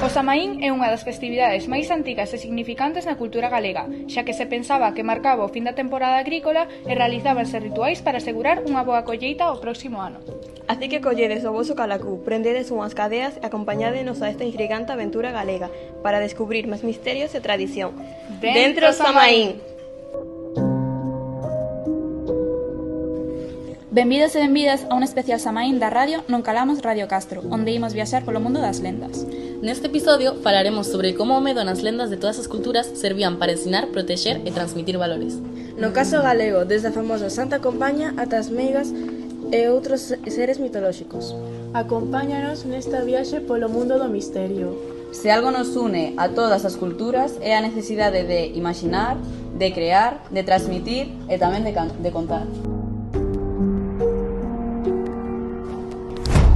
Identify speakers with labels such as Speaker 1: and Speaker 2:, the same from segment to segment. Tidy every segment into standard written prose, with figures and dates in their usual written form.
Speaker 1: O Samaín é unha das festividades máis antigas e significantes na cultura galega, xa que se pensaba que marcaba o fin da temporada agrícola e realizábanse rituais para asegurar unha boa colleita o próximo ano.
Speaker 2: Así que colledes o voso calacú, prendedes unhas cadeas e acompañádenos a esta intrigante aventura galega para descubrir máis misterios e tradición. Dentro Samaín!
Speaker 3: Benvidos e benvidas a un especial Samaín da radio Non Calamos Radio Castro, onde imos viaxar polo mundo das lendas.
Speaker 4: Neste episodio falaremos sobre como o medo nas lendas de todas as culturas servían para ensinar, protexer e transmitir valores.
Speaker 5: No caso galego, desde a famosa Santa Compaña ata as meigas e outros seres mitolóxicos.
Speaker 6: Acompáñanos nesta viaxe polo mundo do misterio.
Speaker 7: Se algo nos une a todas as culturas é a necesidade de imaginar, de crear, de transmitir e tamén de contar.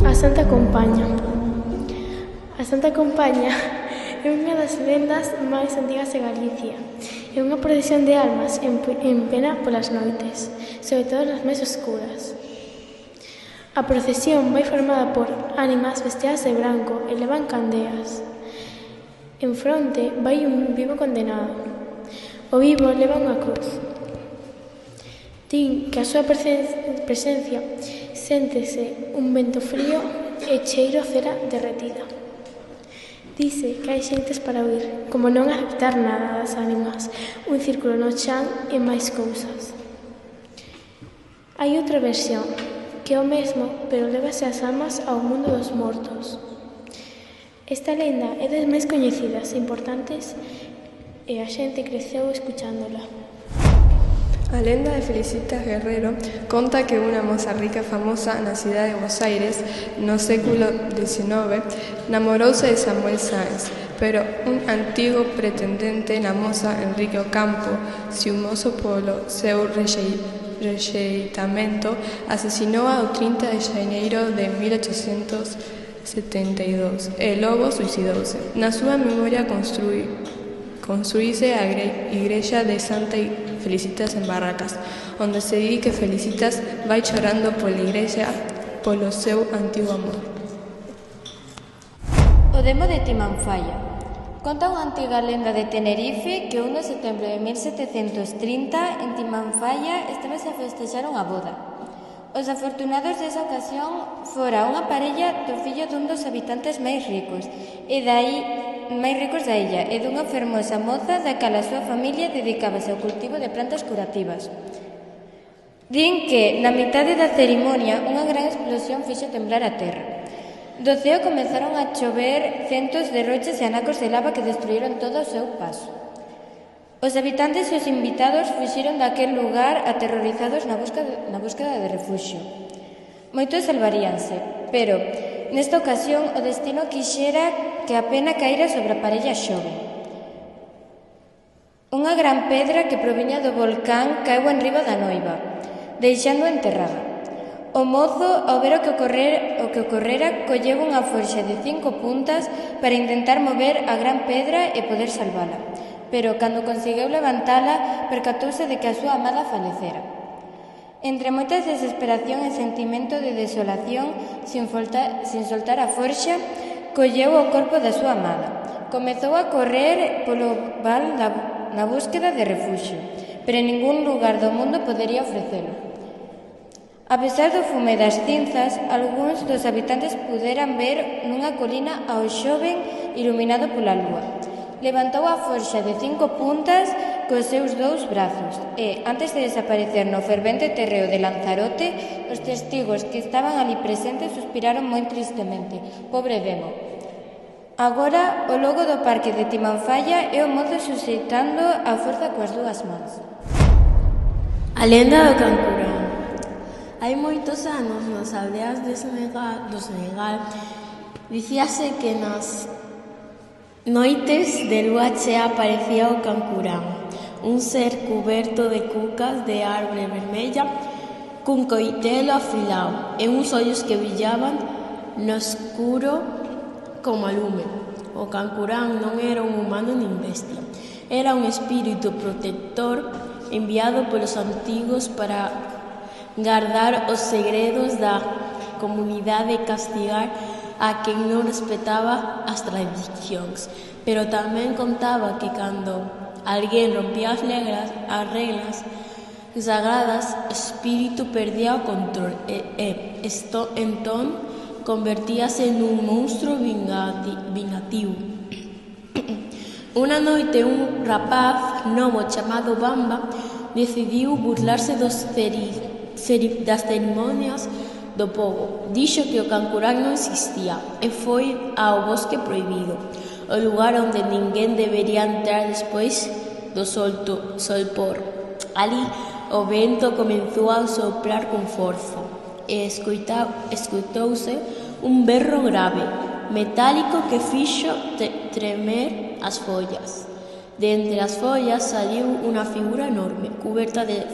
Speaker 8: A Santa Compaña. A Santa Compaña é unha das lendas máis antigas de Galicia. É unha procesión de almas en pena polas noites, sobre todo nas máis oscuras. A procesión vai formada por ánimas vestidas de branco e levan candeas. En fronte vai un vivo condenado. O vivo leva unha cruz. Din que a súa presencia séntese un vento frío e cheiro a cera derretida. Dice que hai xentes para oír, como non aceptar nada das ánimas, un círculo no chan e máis cousas. Hai outra versión, que é o mesmo, pero lévase as almas ao mundo dos mortos. Esta lenda é das máis coñecidas e importantes e a xente creceu escuchándola.
Speaker 2: A lenda de Felicita Guerrero conta que unha moza rica famosa na cidade de Buenos Aires no século XIX namorouse de Samuel Sáenz, pero un antigo pretendente na moza, Enrique Ocampo, ciumoso polo seu rexeitamento, asesinou o 30 de xaneiro de 1872 e logo suicidouse. Na súa memoria construíse a igrexa de Santa Felicitas en Barracas, onde se di que Felicitas vai chorando pola igrexa polo seu antigo amor.
Speaker 9: O demo de Timanfaya. Conta unha antiga lenda de Tenerife que o 1 de setembro de 1730 en Timanfaya estábase a festexar unha boda. Os afortunados desa ocasión fora unha parella do fillo dun dos habitantes máis ricos da illa e dunha fermosa moza da cal a súa familia dedicábase ao cultivo de plantas curativas. Din que, na mitade da cerimonia, unha gran explosión fixo temblar a terra. Do ceo comezaron a chover centos de roches e anacos de lava que destruíron todo o seu paso. Os habitantes e os invitados fuxiron daquel lugar aterrorizados na búsqueda de refuxio. Moitos salvaríanse, pero nesta ocasión o destino quixera que a pena caíra sobre a parella xove. Unha gran pedra que proviña do volcán caeu enriba da noiva, deixando enterrada. O mozo, ao ver o que ocorrera, colleu unha forxa de 5 puntas para intentar mover a gran pedra e poder salvala, pero cando conseguiu levantala, percatouse de que a súa amada falecera. Entre moitas desesperación e sentimento de desolación, sin soltar a forxa, colleu o corpo da súa amada. Comezou a correr polo val na búsqueda de refuxio, pero en ningún lugar do mundo podería ofrecelo. A pesar do fume das cinzas, algúns dos habitantes puderan ver nunha colina ao xoven iluminado pola lúa. Levantou a forxa de 5 puntas cos seus 2 brazos e, antes de desaparecer no fervente terreo de Lanzarote, os testigos que estaban ali presentes suspiraron moi tristemente. Pobre demo. Agora, o logo do parque de Timanfaya é o mozo suxeitando a forza coas 2 mans.
Speaker 8: A lenda do Cancurán.
Speaker 10: Hai moitos anos, nas aldeas do Senegal, dicíase que nas noites de lúa chea aparecía o Cancurán, un ser cuberto de cucas de árbore vermella, cun coitelo afilado e uns ollos que brillaban no escuro como a lume. O Cancurán non era un humano nin bestia, era un espírito protector enviado polos antigos para guardar os segredos da comunidade e castigar a quen non respetaba as tradicións, pero tamén contaba que cando alguén rompía as reglas sagradas, o espírito perdía o control e entón convertíase nun monstro vingativo. Unha noite un rapaz novo chamado Bamba decidiu burlarse das cerimonias do pobo. Dixo que o Cancurán non existía e foi ao bosque prohibido, o lugar onde ninguén debería entrar despois do solpor. Ali o vento comezou a soprar con forza e escoitouse un berro grave, metálico que fixo tremer as follas. De entre as follas saliu unha figura enorme, cuberta de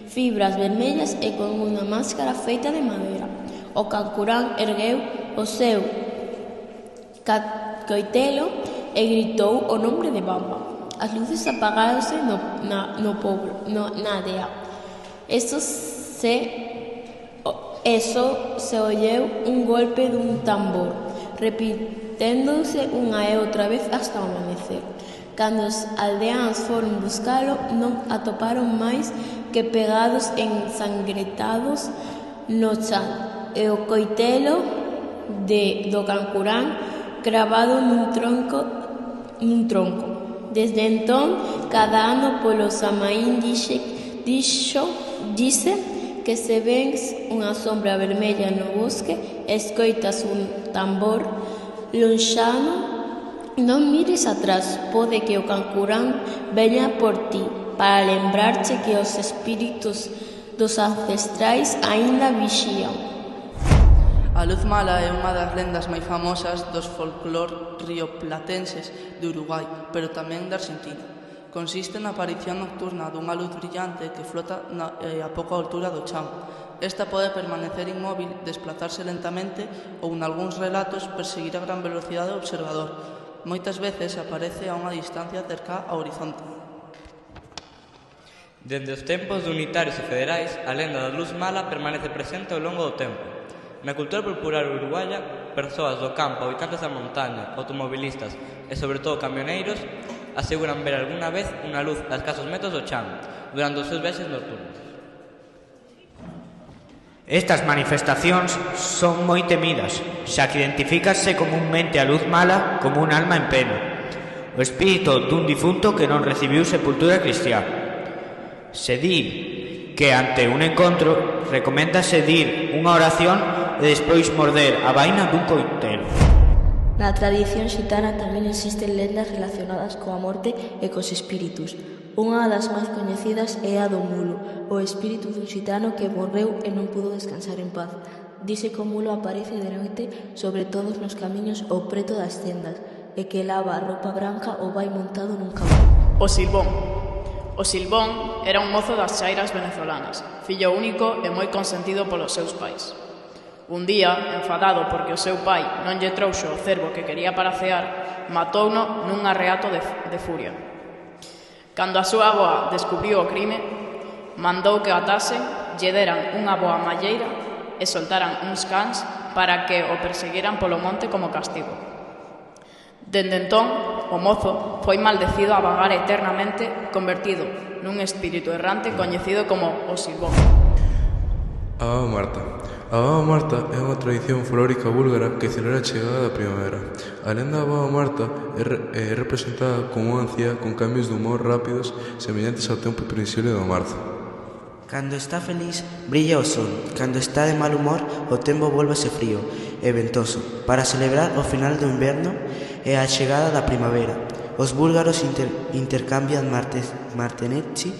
Speaker 10: fibras vermellas e con unha máscara feita de madeira. O Cancurán ergueu o seu coitelo e gritou o nome de Bamba. As luces apagáronse na aldea. Eso se olleu un golpe dun tambor, repiténdose unha e outra vez hasta o amanecer. Cando os aldeáns foron buscalo, non atoparon máis que pegados ensangrentados no chan e o coitelo do Cancurán cravado nun tronco. Desde entón, cada ano polo Samaín dice que se vens unha sombra vermella no bosque e escoitas un tambor lonxano, non mires atrás, pode que o Cancurán veña por ti para lembrarche que os espíritus dos ancestrais aínda vixían.
Speaker 11: A luz mala é unha das lendas máis famosas dos folclor rioplatenses de Uruguai, pero tamén de Argentina. Consiste na aparición nocturna dunha luz brillante que flota a pouca altura do chan. Esta pode permanecer inmóvil, desplazarse lentamente ou, nalgúns relatos, perseguir a gran velocidade do observador. Moitas veces aparece a unha distancia cerca ao horizonte.
Speaker 12: Dende os tempos de unitarios e federais, a lenda da luz mala permanece presente ao longo do tempo. Na cultura popular uruguaya, persoas do campo, habitantes da montaña, automobilistas e, sobre todo, camioneiros aseguran ver algunha vez unha luz a escasos metros do chan durante os seus viaxes nocturnos.
Speaker 13: Estas manifestacións son moi temidas, xa que identifícase comúnmente a luz mala como un alma en pena, o espírito dun difunto que non recibiu sepultura cristiá. Se di que ante un encontro recoméndase dir unha oración e despois morder a vaina dun coitelo.
Speaker 5: Na tradición xitana tamén existen lendas relacionadas coa morte e cos espíritus. Unha das máis coñecidas é a do mulo, o espírito dun xitano que morreu e non pudo descansar en paz. Dice que o mulo aparece de noite sobre todos nos camiños ou preto das tendas e que lava a roupa branca ou vai montado nun caballo.
Speaker 14: O Silbón. O Silbón era un mozo das chairas venezolanas, fillo único e moi consentido polos seus pais. Un día, enfadado porque o seu pai non lle trouxo o cervo que quería para cear, matouno nun arreato de furia. Cando a súa avoa descubriu o crime, mandou que o atasen, lle deran unha boa malleira e soltaran uns cans para que o perseguiran polo monte como castigo. Dende entón, o mozo foi maldecido a vagar eternamente, convertido nun espírito errante coñecido como o Silbón.
Speaker 15: A Baba Marta é unha tradición folclórica búlgara que celebra a chegada da primavera. A lenda da Baba Marta é representada como unha anciá con cambios de humor rápidos semellantes ao tempo previsible do marzo.
Speaker 16: Cando está feliz, brilla o sol. Cando está de mal humor, o tempo vólvese frío e ventoso. Para celebrar o final do inverno e a chegada da primavera, os búlgaros intercambian martenetsi,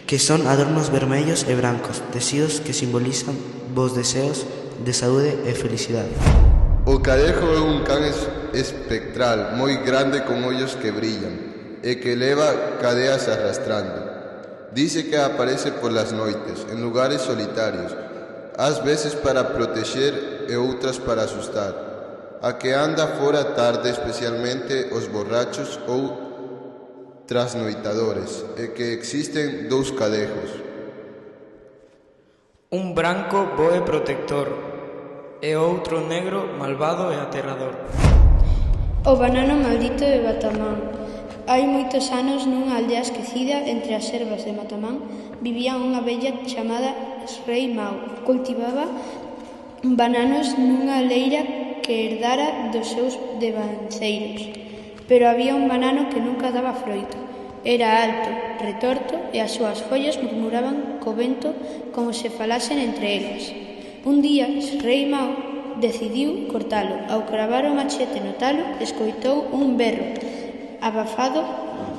Speaker 16: que son adornos vermellos e brancos, tecidos que simbolizan vos deseos de saúde e felicidade.
Speaker 17: O cadejo é un can espectral, moi grande con ollos que brillan, e que leva cadeas arrastrando. Dice que aparece polas noites, en lugares solitarios, ás veces para protexer e outras para asustar. A que anda fora tarde, especialmente os borrachos ou trasnoitadores, e que existen dous cadejos.
Speaker 13: Un branco bo e protector,
Speaker 18: e outro negro, malvado e aterrador.
Speaker 19: O banano maldito de Batamán. Hai moitos anos nunha aldea esquecida entre as servas de Matamán vivía unha vella chamada Rei Mau. Cultivaba bananos nunha leira que herdara dos seus devanceiros. Pero había un banano que nunca daba froito. Era alto, retorto e as súas follas murmuraban co vento como se falasen entre elas. Un día, Rei Mau decidiu cortalo. Ao cravar o machete no talo, escoitou un berro abafado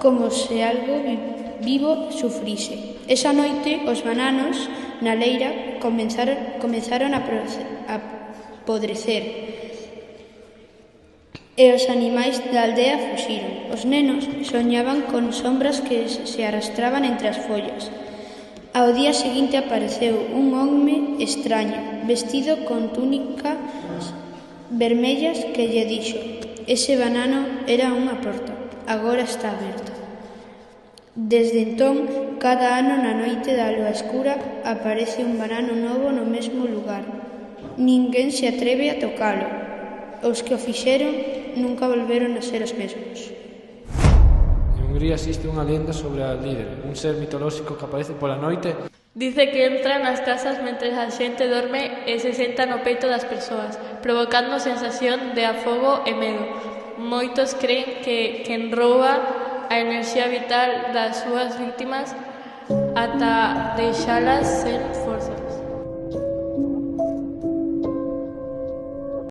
Speaker 19: como se algo vivo sufrise. Esa noite, os bananos na leira comenzaron a podrecer e os animais da aldea fuxiron. Os nenos soñaban con sombras que se arrastraban entre as follas. Ao día seguinte apareceu un home extraño, vestido con túnicas vermellas que lle dixo: ese banano era unha porta, agora está aberta. Desde entón, cada ano na noite da lúa escura aparece un banano novo no mesmo lugar. Ninguén se atreve a tocalo. Os que o fixeron nunca volveron a ser os mesmos.
Speaker 20: En Hungría existe unha lenda sobre a líder, un ser mitolóxico que aparece pola noite.
Speaker 8: Dice que entra nas casas mentres a xente dorme e se senta no peito das persoas, provocando sensación de afogo e medo. Moitos creen que quen rouba a enerxía vital das súas víctimas ata deixalas sen